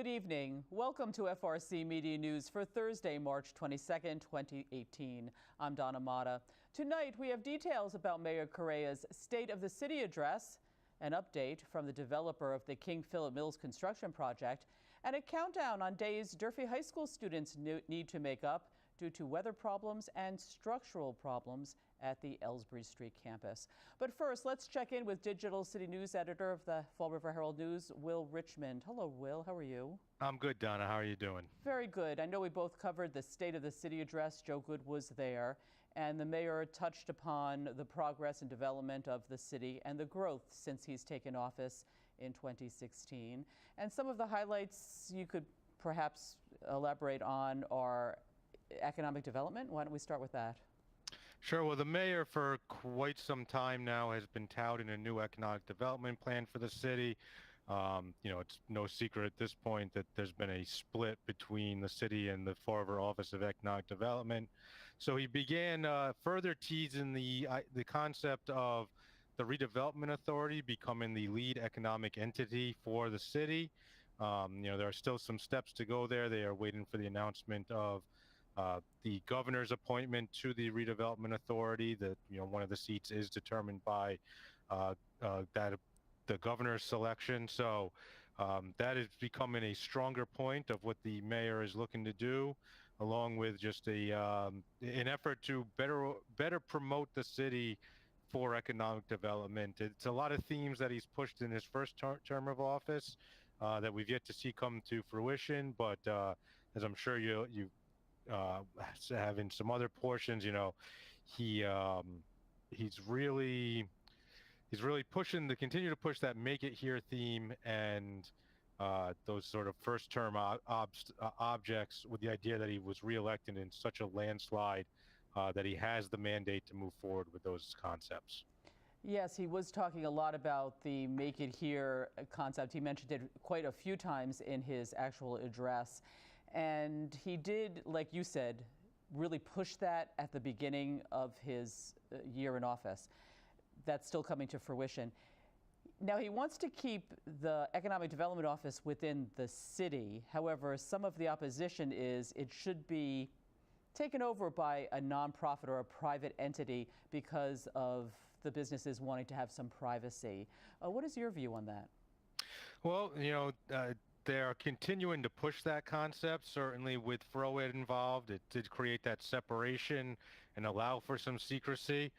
evening. Welcome to FRC Media News for Thursday, March 22nd, 2018. I'm Donna Mata. Tonight, we have details about Mayor Correa's State of the City address, an update from the developer of the King Philip Mills construction project, and a countdown on days Durfee High School students need to make up due to weather problems and structural problems at the Ellsbury Street campus. But first, let's check in with Digital City News editor of the Fall River Herald News, Will Richmond. Hello, Will. How are you? I'm good, Donna. How are you doing? Very good. I know we both covered the State of the City address. Joe Good was there, and the mayor touched upon the progress and development of the city and the growth since he's taken office in 2016. And some of the highlights you could perhaps elaborate on are economic development. Why don't we start with that? Sure. Well, the mayor for quite some time now has been touting a new economic development plan for the city. It's no secret at this point that there's been a split between the city and the Fall River Office of Economic Development. So he began further teasing the concept of the Redevelopment Authority becoming the lead economic entity for the city. There are still some steps to go there. They are waiting for the announcement of the governor's appointment to the Redevelopment Authority. That one of the seats is determined by the governor's selection. So that is becoming a stronger point of what the mayor is looking to do, along with just an effort to better promote the city for economic development. It's a lot of themes that he's pushed in his first term of office that we've yet to see come to fruition. But as I'm sure you having some other portions, he's really continue to push that make it here theme and those sort of first term objects, with the idea that he was reelected in such a landslide that he has the mandate to move forward with those concepts. Yes, he was talking a lot about the make it here concept. He mentioned it quite a few times in his actual address. And he did, like you said, really push that at the beginning of his year in office. That's still coming to fruition. Now, he wants to keep the Economic Development Office within the city. However, some of the opposition is it should be taken over by a nonprofit or a private entity because of the businesses wanting to have some privacy. What is your view on that? Well, they are continuing to push that concept, certainly with FROED involved. It did create that separation and allow for some secrecy.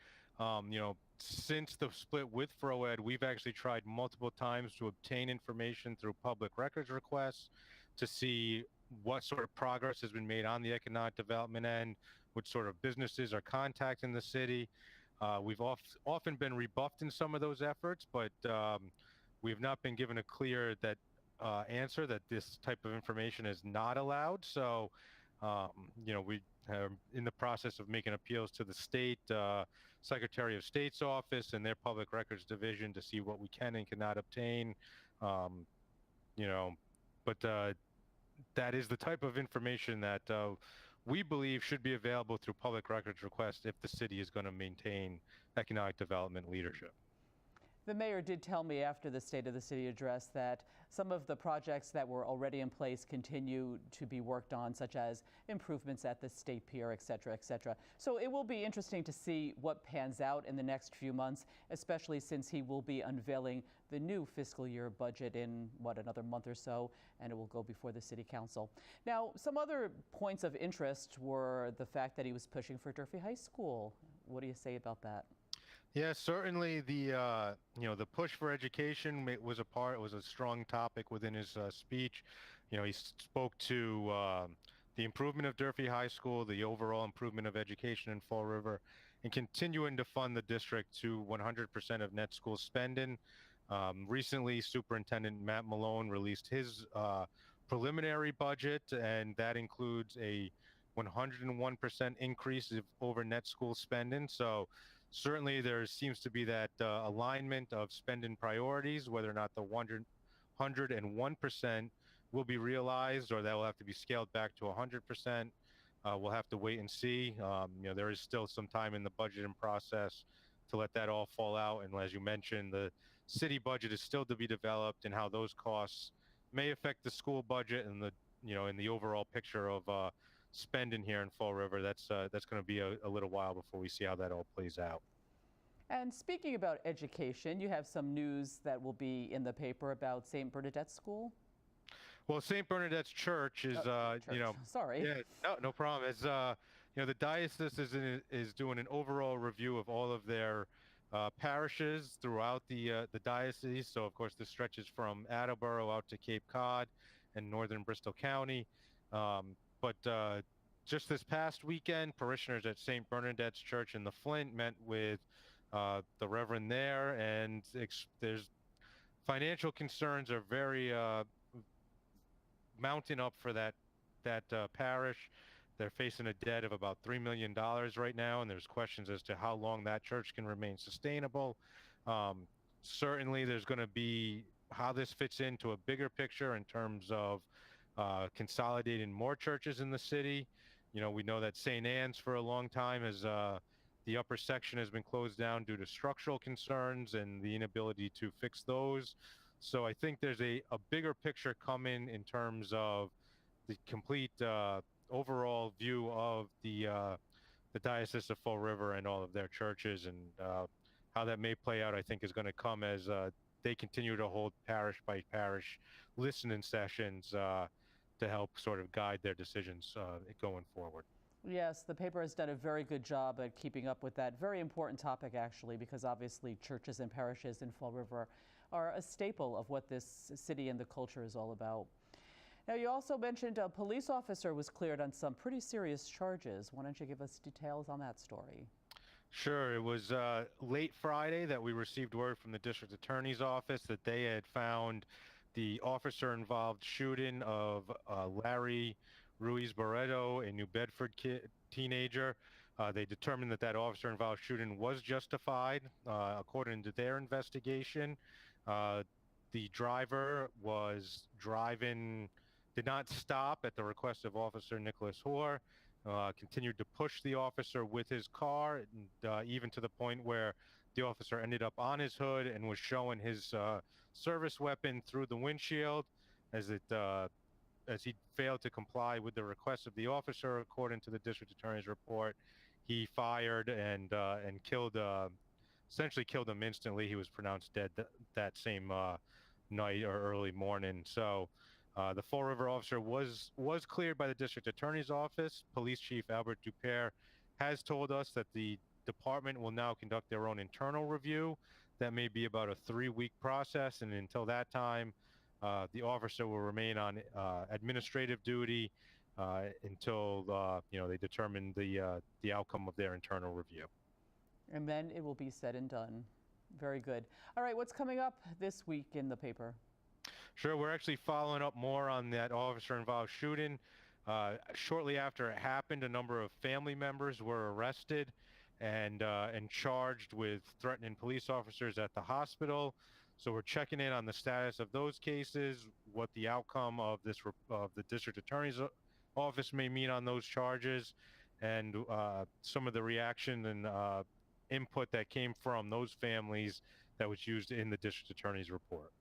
Since the split with FROED, we've actually tried multiple times to obtain information through public records requests to see what sort of progress has been made on the economic development end, what sort of businesses are contacting the city. We've often been rebuffed in some of those efforts, but we've not been given a clear answer that this type of information is not allowed. So, we are in the process of making appeals to the state Secretary of State's office and their public records division to see what we can and cannot obtain. But that is the type of information that we believe should be available through public records requests if the city is going to maintain economic development leadership. The mayor did tell me after the State of the City address that some of the projects that were already in place continue to be worked on, such as improvements at the State Pier, et cetera, et cetera. So it will be interesting to see what pans out in the next few months, especially since he will be unveiling the new fiscal year budget in, another month or so, and it will go before the City Council. Now, some other points of interest were the fact that he was pushing for Durfee High School. What do you say about that? Yeah, certainly the push for education was a strong topic within his speech. He spoke to the improvement of Durfee High School, the overall improvement of education in Fall River, and continuing to fund the district to 100% of net school spending. Recently, Superintendent Matt Malone released his preliminary budget, and that includes a 101% increase over net school spending. So certainly there seems to be that alignment of spending priorities, whether or not the 101% will be realized or that will have to be scaled back to 100%. We'll have to wait and see. There is still some time in the budgeting process to let that all fall out. And as you mentioned, the city budget is still to be developed, and how those costs may affect the school budget and the, in the overall picture of spending here in Fall River. That's going to be a little while before we see how that all plays out. And speaking about education, you have some news that will be in the paper about St. Bernadette's School. Well, St. Bernadette's Church is, Church. Sorry. yeah, no problem. It's, the diocese is doing an overall review of all of their parishes throughout the diocese. So, of course, this stretches from Attleboro out to Cape Cod and northern Bristol County. But just this past weekend, parishioners at St. Bernadette's Church in the Flint met with the Reverend there, and there's financial concerns are very mounting up for that parish. They're facing a debt of about $3 million right now, and there's questions as to how long that church can remain sustainable. Certainly, there's going to be how this fits into a bigger picture in terms of consolidating more churches in the city. We know that St. Anne's for a long time has the upper section has been closed down due to structural concerns and the inability to fix those. So I think there's a bigger picture coming in terms of the complete overall view of the Diocese of Fall River and all of their churches, and how that may play out, I think, is going to come as they continue to hold parish by parish listening sessions to help sort of guide their decisions going forward. Yes, the paper has done a very good job at keeping up with that very important topic, actually, because obviously churches and parishes in Fall River are a staple of what this city and the culture is all about. Now, you also mentioned a police officer was cleared on some pretty serious charges. Why don't you give us details on that story? Sure. It was late Friday that we received word from the district attorney's office that they had found the officer-involved shooting of Larry Ruiz Barreto, a New Bedford teenager. They determined that officer-involved shooting was justified according to their investigation. The driver was driving, did not stop at the request of Officer Nicholas Hoare, continued to push the officer with his car, and even to the point where the officer ended up on his hood and was showing his service weapon through the windshield as he failed to comply with the request of the officer. According to the district attorney's report, he fired and killed, essentially killed him instantly. He was pronounced dead that same night or early morning. So the Fall River officer was cleared by the district attorney's office. Police Chief Albert Dupere has told us that the department will now conduct their own internal review. That may be about a 3-week process, and until that time, the officer will remain on administrative duty until they determine the outcome of their internal review. And then it will be said and done. Very good. All right, what's coming up this week in the paper? Sure, we're actually following up more on that officer-involved shooting. Shortly after it happened, a number of family members were arrested and charged with threatening police officers at the hospital. So we're checking in on the status of those cases, what the outcome of the district attorney's office may mean on those charges, and some of the reaction and input that came from those families that was used in the district attorney's report.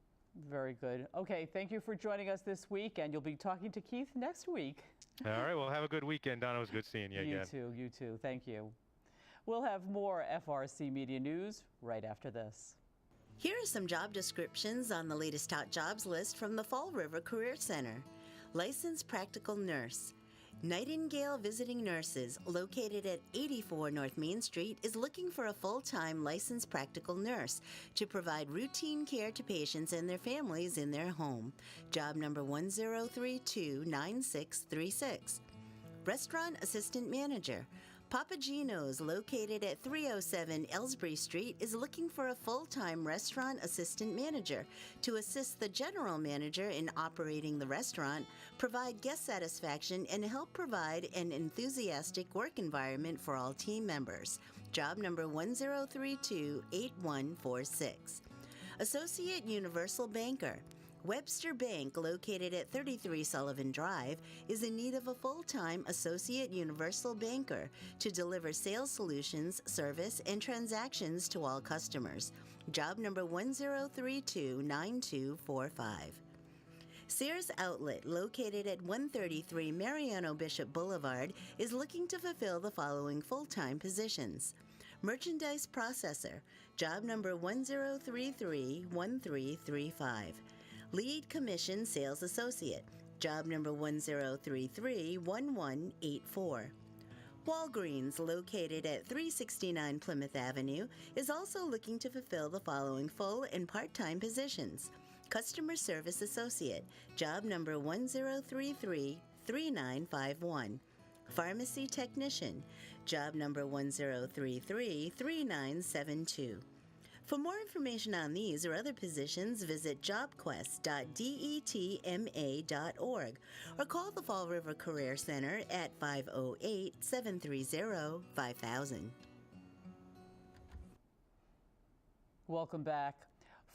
Very good. Okay, thank you for joining us this week, and you'll be talking to Keith next week. All right, well, have a good weekend, Donna. It was good seeing you again. You too. Thank you. We'll have more FRC Media News right after this. Here are some job descriptions on the latest hot jobs list from the Fall River Career Center. Licensed practical nurse. Nightingale Visiting Nurses, located at 84 North Main Street, is looking for a full-time licensed practical nurse to provide routine care to patients and their families in their home. Job number 10329636. Restaurant Assistant Manager. Papa Gino's, located at 307 Ellsbury Street, is looking for a full-time restaurant assistant manager to assist the general manager in operating the restaurant, provide guest satisfaction, and help provide an enthusiastic work environment for all team members. Job number 10328146. Associate Universal Banker. Webster Bank, located at 33 Sullivan Drive, is in need of a full-time Associate Universal Banker to deliver sales solutions, service, and transactions to all customers. Job number 10329245. Sears Outlet, located at 133 Mariano Bishop Boulevard, is looking to fulfill the following full-time positions. Merchandise Processor, job number 1033-1335. Lead Commission Sales Associate, job number 1033-1184. Walgreens, located at 369 Plymouth Avenue, is also looking to fulfill the following full and part-time positions. Customer Service Associate, job number 1033-3951. Pharmacy Technician, job number 1033-3972. For more information on these or other positions, visit jobquest.detma.org or call the Fall River Career Center at 508-730-5000. Welcome back.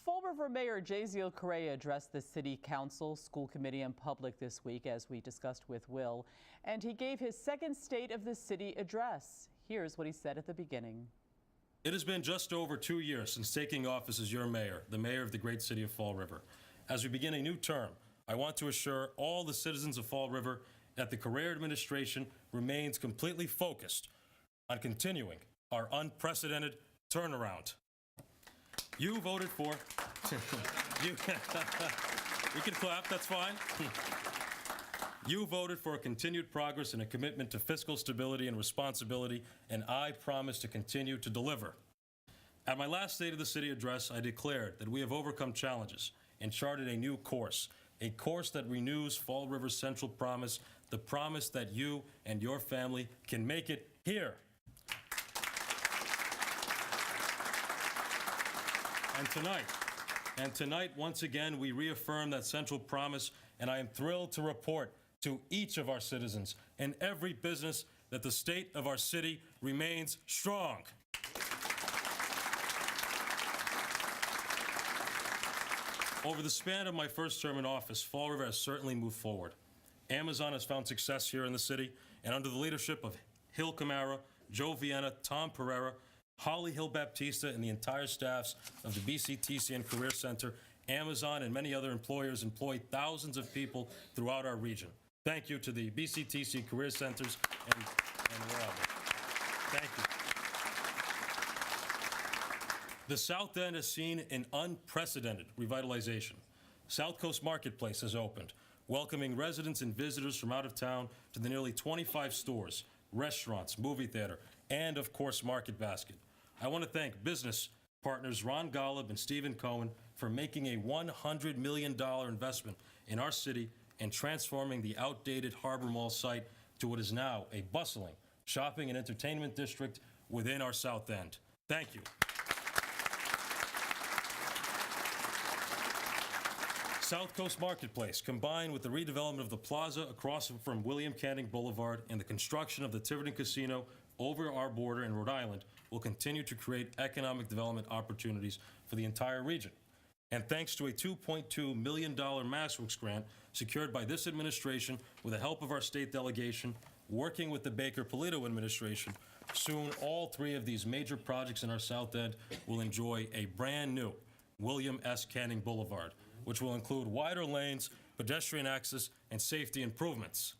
Fall River Mayor Jaziel Correa addressed the City Council, School Committee, and public this week, as we discussed with Will, and he gave his second State of the City address. Here's what he said at the beginning. It has been just over 2 years since taking office as your mayor, the mayor of the great city of Fall River. As we begin a new term, I want to assure all the citizens of Fall River that the Correa administration remains completely focused on continuing our unprecedented turnaround. You voted for, you can clap, that's fine. You voted for continued progress and a commitment to fiscal stability and responsibility, and I promise to continue to deliver. At my last State of the City address, I declared that we have overcome challenges and charted a new course, a course that renews Fall River's central promise, the promise that you and your family can make it here. And tonight, once again, we reaffirm that central promise, and I am thrilled to report to each of our citizens and every business that the state of our city remains strong. Over the span of my first term in office, Fall River has certainly moved forward. Amazon has found success here in the city, and under the leadership of Hill Camara, Joe Vienna, Tom Pereira, Holly Hill Baptista, and the entire staffs of the BCTC and Career Center, Amazon and many other employers employ thousands of people throughout our region. Thank you to the BCTC Career Centers and wherever. Thank you. The South End has seen an unprecedented revitalization. South Coast Marketplace has opened, welcoming residents and visitors from out of town to the nearly 25 stores, restaurants, movie theater, and, of course, Market Basket. I want to thank business partners Ron Golub and Stephen Cohen for making a $100 million investment in our city and transforming the outdated Harbor Mall site to what is now a bustling shopping and entertainment district within our South End. Thank you. South Coast Marketplace, combined with the redevelopment of the plaza across from William Canning Boulevard and the construction of the Tiverton Casino over our border in Rhode Island, will continue to create economic development opportunities for the entire region. And thanks to a $2.2 million MassWorks grant secured by this administration with the help of our state delegation, working with the Baker-Polito administration, soon all three of these major projects in our South End will enjoy a brand new William S. Canning Boulevard, which will include wider lanes, pedestrian access, and safety improvements.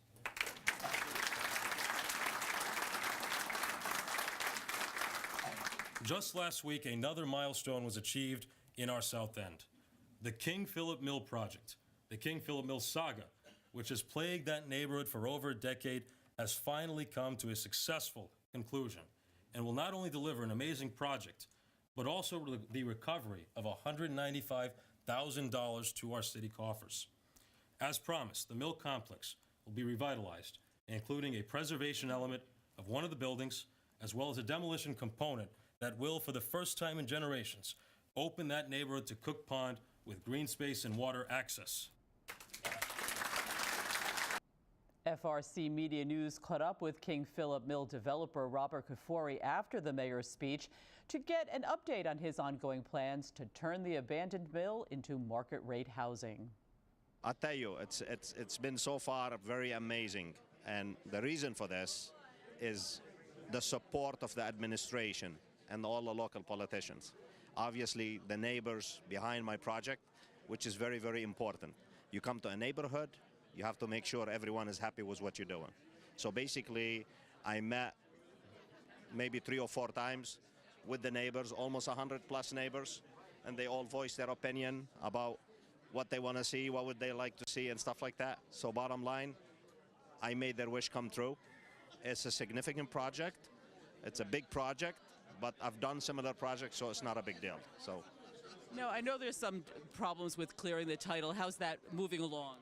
Just last week, another milestone was achieved in our South End. The King Philip Mill project, the King Philip Mill saga, which has plagued that neighborhood for over a decade, has finally come to a successful conclusion and will not only deliver an amazing project, but also the recovery of $195,000 to our city coffers. As promised, the mill complex will be revitalized, including a preservation element of one of the buildings, as well as a demolition component that will, for the first time in generations, open that neighborhood to Cook Pond with green space and water access. FRCMedia News caught up with King Philip Mill developer Robert Kafori after the mayor's speech to get an update on his ongoing plans to turn the abandoned mill into market rate housing. I'll tell you, it's been so far very amazing, and the reason for this is the support of the administration and all the local politicians. Obviously, the neighbors behind my project, which is very, very important. You come to a neighborhood, you have to make sure everyone is happy with what you're doing. So basically, I met maybe 3 or 4 times with the neighbors, almost 100 plus neighbors, and they all voiced their opinion about what they want to see, what would they like to see, and stuff like that. So bottom line, I made their wish come true. It's a significant project. It's a big project, but I've done similar projects, so it's not a big deal. So Now, I know there's some problems with clearing the title. How's that moving along?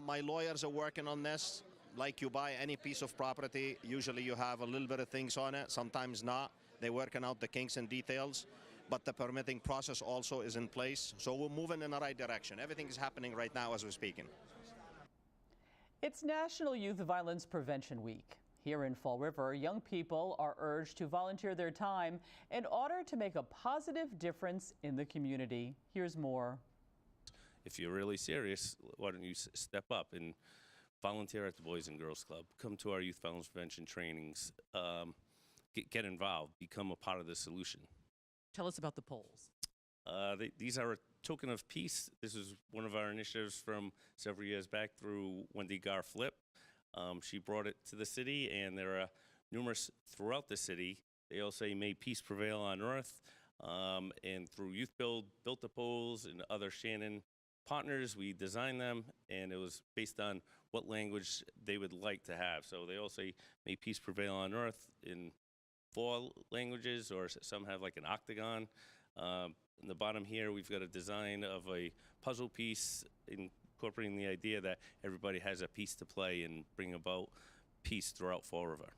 my lawyers are working on this. Like you buy any piece of property, usually you have a little bit of things on it, sometimes not. They're working out the kinks and details, but the permitting process also is in place. So we're moving in the right direction. Everything is happening right now as we're speaking. It's National Youth Violence Prevention Week. Here in Fall River, young people are urged to volunteer their time in order to make a positive difference in the community. Here's more. If you're really serious, why don't you step up and volunteer at the Boys and Girls Club? Come to our youth violence prevention trainings. Get involved. Become a part of the solution. Tell us about the polls. These are a token of peace. This is one of our initiatives from several years back through Wendy Gar Flip. She brought it to the city, and there are numerous throughout the city. They all say, "May peace prevail on earth." And through Youth Build, built the polls, and other Shannon partners, we designed them, and it was based on what language they would like to have. So they all say, "May peace prevail on earth" in 4 languages, or some have like an octagon. In the bottom here, we've got a design of a puzzle piece incorporating the idea that everybody has a piece to play and bring about peace throughout Fall River.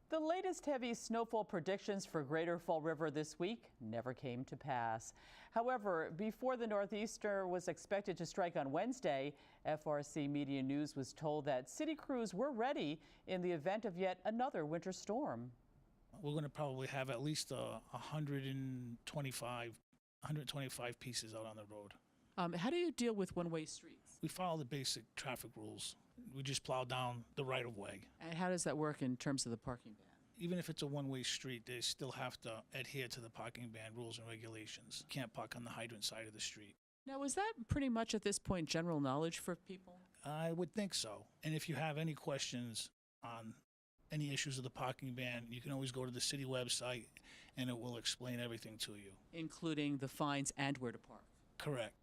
The latest heavy snowfall predictions for Greater Fall River this week never came to pass. However, before the northeaster was expected to strike on Wednesday, FRCMedia News was told that city crews were ready in the event of yet another winter storm. We're going to probably have at least 125 pieces out on the road. How do you deal with one-way streets? We follow the basic traffic rules. We just plow down the right-of-way. And how does that work in terms of the parking ban? Even if it's a one-way street, they still have to adhere to the parking ban rules and regulations. You can't park on the hydrant side of the street. Now, is that pretty much at this point general knowledge for people? I would think so. And if you have any questions on any issues of the parking ban, you can always go to the city website, and it will explain everything to you. Including the fines and where to park. Correct.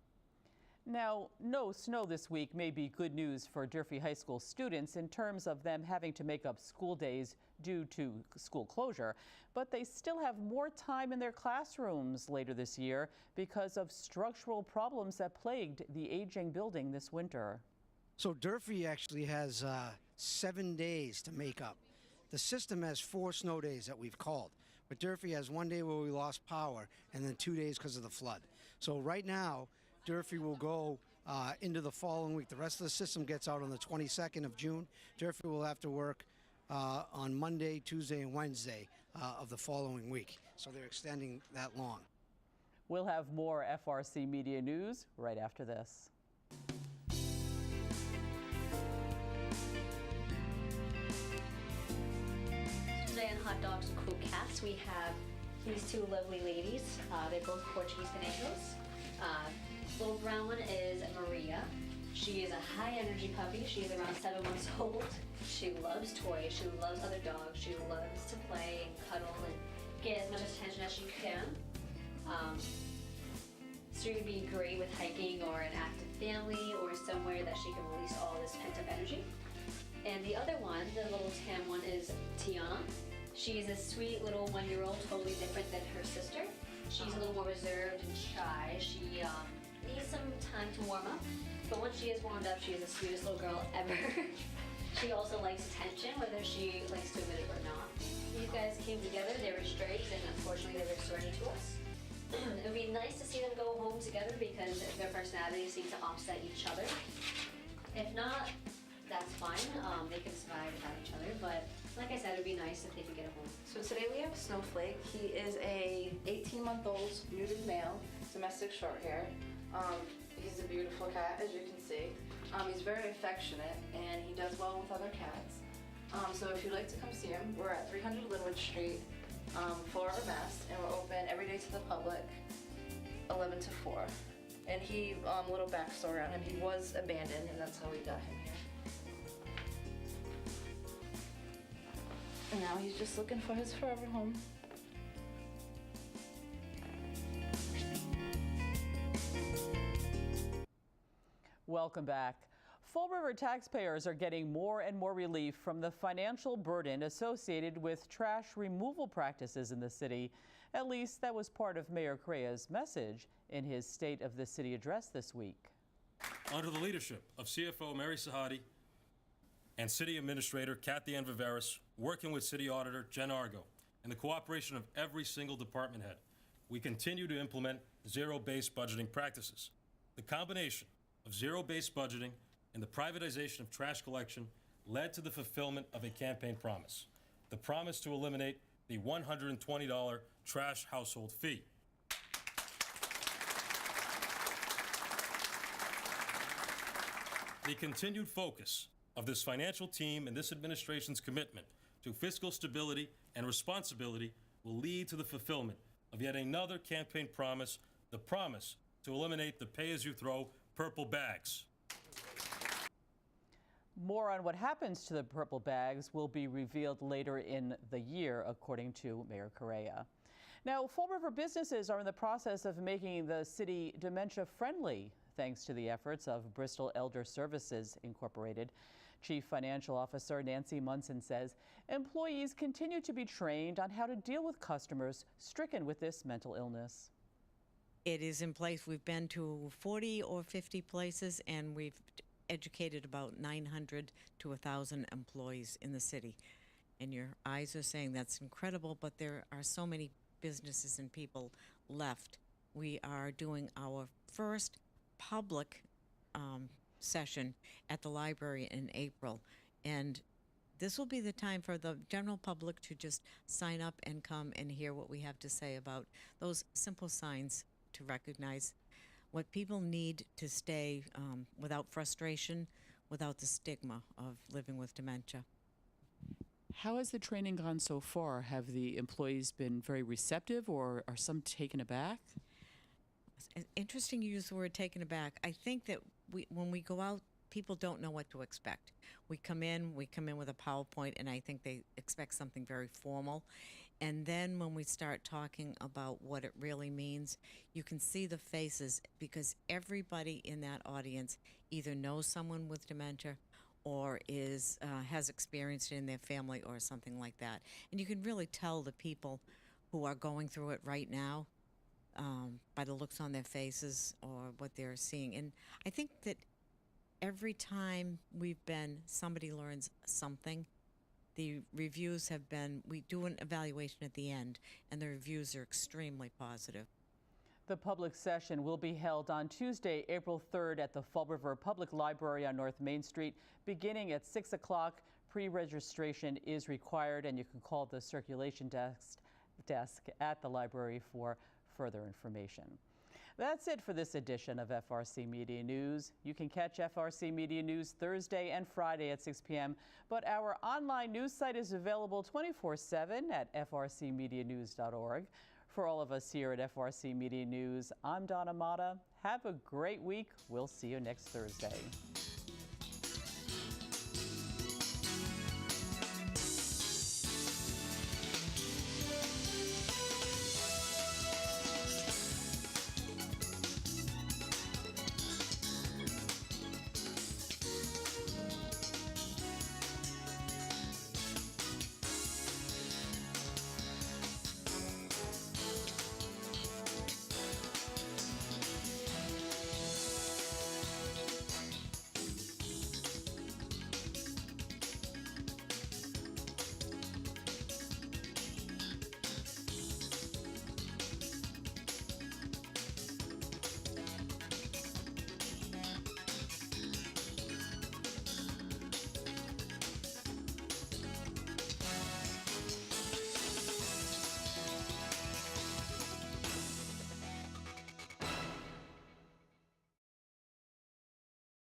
Now, no snow this week may be good news for Durfee High School students in terms of them having to make up school days due to school closure, but they still have more time in their classrooms later this year because of structural problems that plagued the aging building this winter. So Durfee actually has 7 days to make up. The system has 4 snow days that we've called, but Durfee has 1 day where we lost power and then 2 days because of the flood. So right now, Durfee will go into the following week. The rest of the system gets out on the 22nd of June. Durfee will have to work on Monday, Tuesday, and Wednesday of the following week. So they're extending that long. We'll have more FRCMedia News right after this. Today on Hot Dogs and Cool Cats, we have these 2 lovely ladies. They're both Portuguese Canadians. Little brown one is Maria. She is a high-energy puppy. She is around 7 months old. She loves toys. She loves other dogs. She loves to play and cuddle and get as much attention as she can. So she would be great with hiking or an active family or somewhere that she can release all this pent-up energy. And the other one, the little tan one, is Tiana. She is a sweet little 1-year-old, totally different than her sister. She's a little more reserved and shy. She needs some time to warm up, but once she is warmed up, she is the sweetest little girl ever. She also likes attention, whether she likes to admit it or not. These guys came together, they were strays, and unfortunately they were restored to us. It would be nice to see them go home together because their personalities seem to offset each other. If not, that's fine. They can survive without each other, but like I said, it would be nice if they could get a home. So today we have Snowflake. He is a 18-month-old neutered male, domestic short hair. He's a beautiful cat, as you can see. He's very affectionate, and he does well with other cats. So if you'd like to come see him, we're at 300 Linwood Street, Fall River, Mass, and we're open every day to the public, 11 to 4. And he, little backstory on him, he was abandoned, and that's how we got him here. And now he's just looking for his forever home. Welcome back. Fall River taxpayers are getting more and more relief from the financial burden associated with trash removal practices in the city. At least that was part of Mayor Correa's message in his State of the City address this week. Under the leadership of CFO Mary Sahadi and City Administrator Kathy Ann Viveris, working with City Auditor Jen Argo, and the cooperation of every single department head, we continue to implement zero-based budgeting practices. The combination of zero-based budgeting and the privatization of trash collection led to the fulfillment of a campaign promise, the promise to eliminate the $120 trash household fee. The continued focus of this financial team and this administration's commitment to fiscal stability and responsibility will lead to the fulfillment of yet another campaign promise, the promise to eliminate the pay-as-you-throw purple bags. More on what happens to the purple bags will be revealed later in the year, according to Mayor Correa. Now, Fall River businesses are in the process of making the city dementia-friendly, thanks to the efforts of Bristol Elder Services Incorporated. Chief Financial Officer Nancy Munson says employees continue to be trained on how to deal with customers stricken with this mental illness. It is in place. We've been to 40 or 50 places, and we've educated about 900 to 1,000 employees in the city. And your eyes are saying that's incredible, but there are so many businesses and people left. We are doing our first public session at the library in April, and this will be the time for the general public to just sign up and come and hear what we have to say about those simple signs to recognize what people need to stay without frustration, without the stigma of living with dementia. How has the training gone so far? Have the employees been very receptive, or are some taken aback? It's interesting you use the word taken aback. I think that when we go out, people don't know what to expect. We come in with a PowerPoint, and I think they expect something very formal. And then when we start talking about what it really means, you can see the faces, because everybody in that audience either knows someone with dementia or has experienced it in their family or something like that. And you can really tell the people who are going through it right now by the looks on their faces or what they're seeing. And I think that every time we've been, somebody learns something. The reviews have been, we do an evaluation at the end, and the reviews are extremely positive. The public session will be held on Tuesday, April 3rd at the Fall River Public Library on North Main Street, beginning at 6 o'clock. Pre-registration is required, and you can call the circulation desk at the library for further information. That's it for this edition of FRC Media News. You can catch FRC Media News Thursday and Friday at 6 p.m., but our online news site is available 24/7 at frcmedianews.org. For all of us here at FRC Media News, I'm Donna Mata. Have a great week. We'll see you next Thursday.